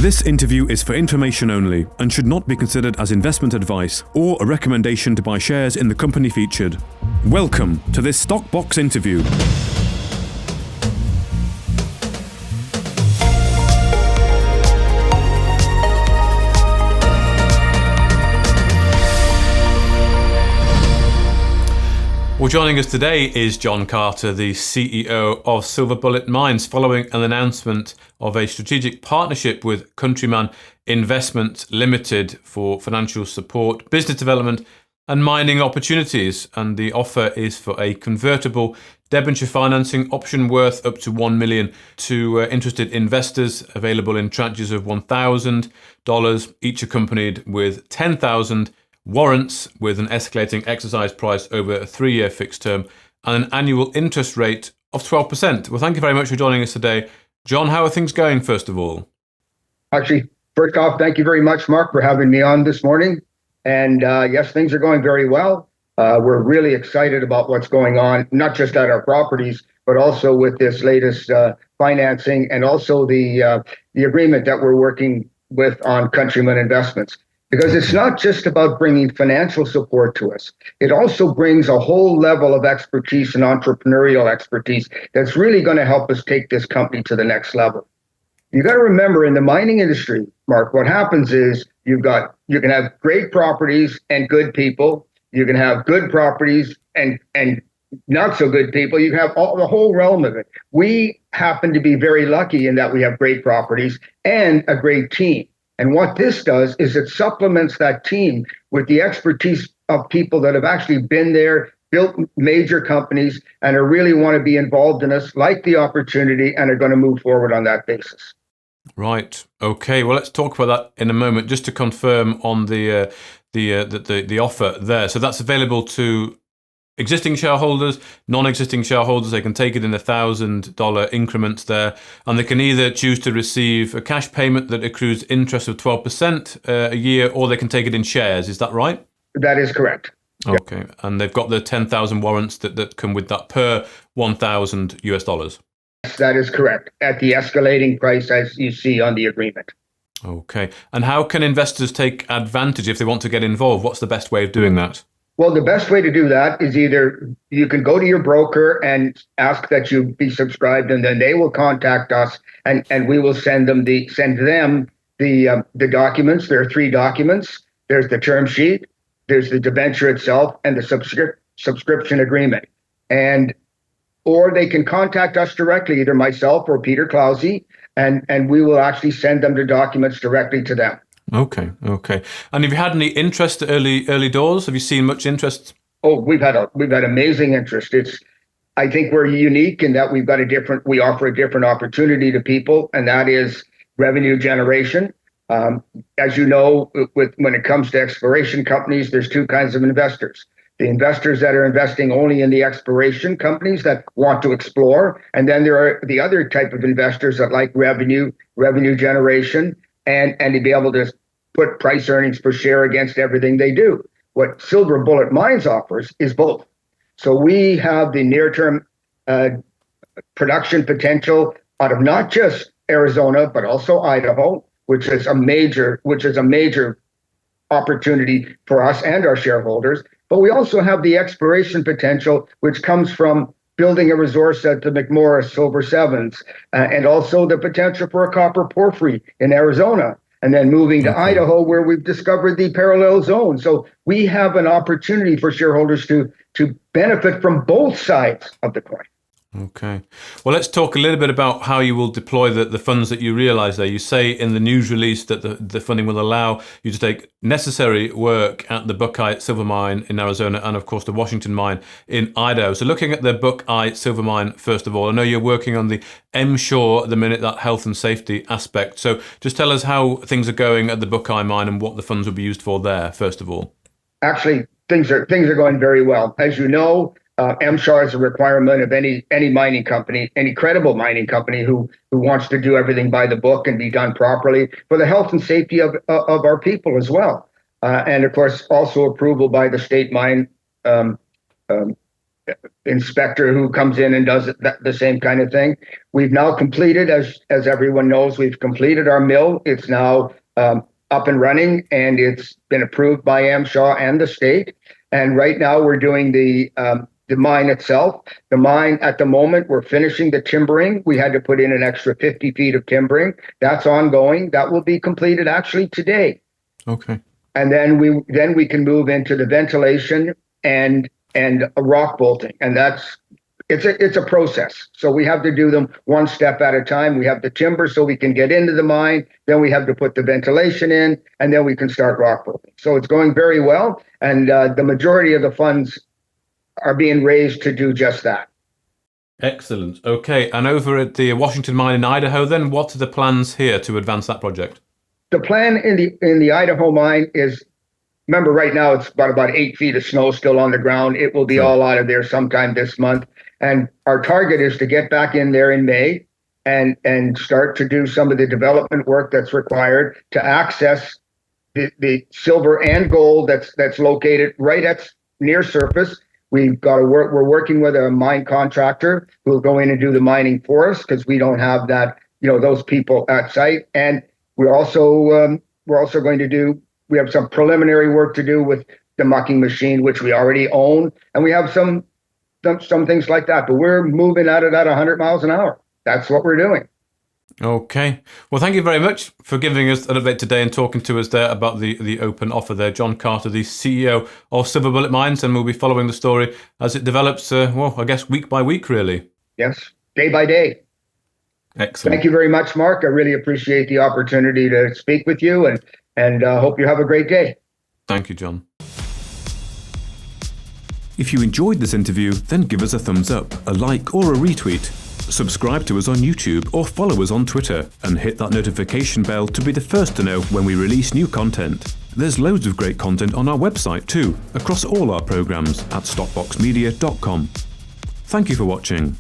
This interview is for information only and should not be considered as investment advice or a recommendation to buy shares in the company featured. Welcome to this Stock Box interview. Well, joining us today is John Carter, the CEO of Silver Bullet Mines, following an announcement of a strategic partnership with Countryman Investments Limited for financial support, business development and mining opportunities. And the offer is for a convertible debenture financing option worth up to $1 million to interested investors, available in tranches of $1,000, each accompanied with 10,000 warrants with an escalating exercise price over a 3-year fixed term and an annual interest rate of 12%. Well, thank you very much for joining us today. John, how are things going, first of all? Actually, first off, thank you very much, Mark, for having me on this morning. And yes, things are going very well. We're really excited about what's going on, not just at our properties, but also with this latest financing and also the agreement that we're working with on Countryman Investments. Because it's not just about bringing financial support to us. It also brings a whole level of expertise and entrepreneurial expertise that's really going to help us take this company to the next level. You got to remember, in the mining industry, Mark, what happens is you can have great properties and good people. You can have good properties and not so good people. You can have the whole realm of it. We happen to be very lucky in that we have great properties and a great team. And what this does is it supplements that team with the expertise of people that have actually been there, built major companies, and are really want to be involved in us, like the opportunity, and are going to move forward on that basis. Right. Okay. Well, let's talk about that in a moment. Just to confirm on the offer there. So that's available to existing shareholders, non-existing shareholders. They can take it in $1,000 increments there, and they can either choose to receive a cash payment that accrues interest of 12% a year, or they can take it in shares. Is that right? That is correct. Okay, yeah. And they've got the 10,000 warrants that come with that per $1,000 US. Yes, that is correct, at the escalating price as you see on the agreement. Okay, and how can investors take advantage if they want to get involved? What's the best way of doing that? Well, the best way to do that is either you can go to your broker and ask that you be subscribed, and then they will contact us, and we will send them the documents. There are 3 documents. There's the term sheet, there's the debenture itself, and the subscription agreement. Or they can contact us directly, either myself or Peter Clausey, and we will actually send them the documents directly to them. Okay. And have you had any interest early doors? Have you seen much interest? Oh, we've had amazing interest. I think we're unique in that we offer a different opportunity to people, and that is revenue generation. As you know, when it comes to exploration companies, there's 2 kinds of investors. The investors that are investing only in the exploration companies that want to explore, and then there are the other type of investors that like revenue generation, and to be able to put price earnings per share against everything they do. What Silver Bullet Mines offers is both. So we have the near-term production potential out of not just Arizona, but also Idaho, which is a major opportunity for us and our shareholders. But we also have the exploration potential, which comes from building a resource at the McMorris Silver Sevens, and also the potential for a copper porphyry in Arizona, and then moving to Idaho, where we've discovered the parallel zone. So we have an opportunity for shareholders to benefit from both sides of the coin. Okay. Well, let's talk a little bit about how you will deploy the funds that you realize there. You say in the news release that the funding will allow you to take necessary work at the Buckeye Silver Mine in Arizona and, of course, the Washington Mine in Idaho. So looking at the Buckeye Silver Mine, first of all, I know you're working on the MSHOR at the minute, that health and safety aspect. So just tell us how things are going at the Buckeye Mine and what the funds will be used for there, first of all. Actually, things are going very well. As you know, MSHAR is a requirement of any mining company, any credible mining company who wants to do everything by the book and be done properly for the health and safety of our people as well. And of course, also approval by the state mine inspector who comes in and does the same kind of thing. We've now completed, as everyone knows, we've completed our mill. It's now up and running, and it's been approved by AmShaw and the state. And right now we're doing the mine itself. The mine at the moment, we're finishing the timbering. We had to put in an extra 50 feet of timbering. That's ongoing. That will be completed actually today. Okay. And then we can move into the ventilation and a rock bolting. And it's a process. So we have to do them one step at a time. We have the timber so we can get into the mine. Then we have to put the ventilation in, and then we can start rock bolting. So it's going very well. And the majority of the funds are being raised to do just that. Excellent. Okay. And over at the Washington mine in Idaho, then, what are the plans here to advance that project? The plan in the Idaho mine is, remember right now it's about 8 feet of snow still on the ground. It will be all out of there sometime this month. And our target is to get back in there in May and start to do some of the development work that's required to access the silver and gold that's located right at near surface. We're working with a mine contractor who will go in and do the mining for us, because we don't have that, those people at site. And we're also going to do, we have some preliminary work to do with the mucking machine, which we already own. And we have some things like that, but we're moving at it at 100 miles an hour. That's what we're doing. Okay. Well, thank you very much for giving us an update today and talking to us there about the open offer there. John Carter, the CEO of Silver Bullet Mines, and we'll be following the story as it develops, I guess week by week, really. Yes, day by day. Excellent. Thank you very much, Mark. I really appreciate the opportunity to speak with you, and hope you have a great day. Thank you, John. If you enjoyed this interview, then give us a thumbs up, a like, or a retweet. Subscribe to us on YouTube or follow us on Twitter, and hit that notification bell to be the first to know when we release new content. There's loads of great content on our website too, across all our programs at stopboxmedia.com. Thank you for watching.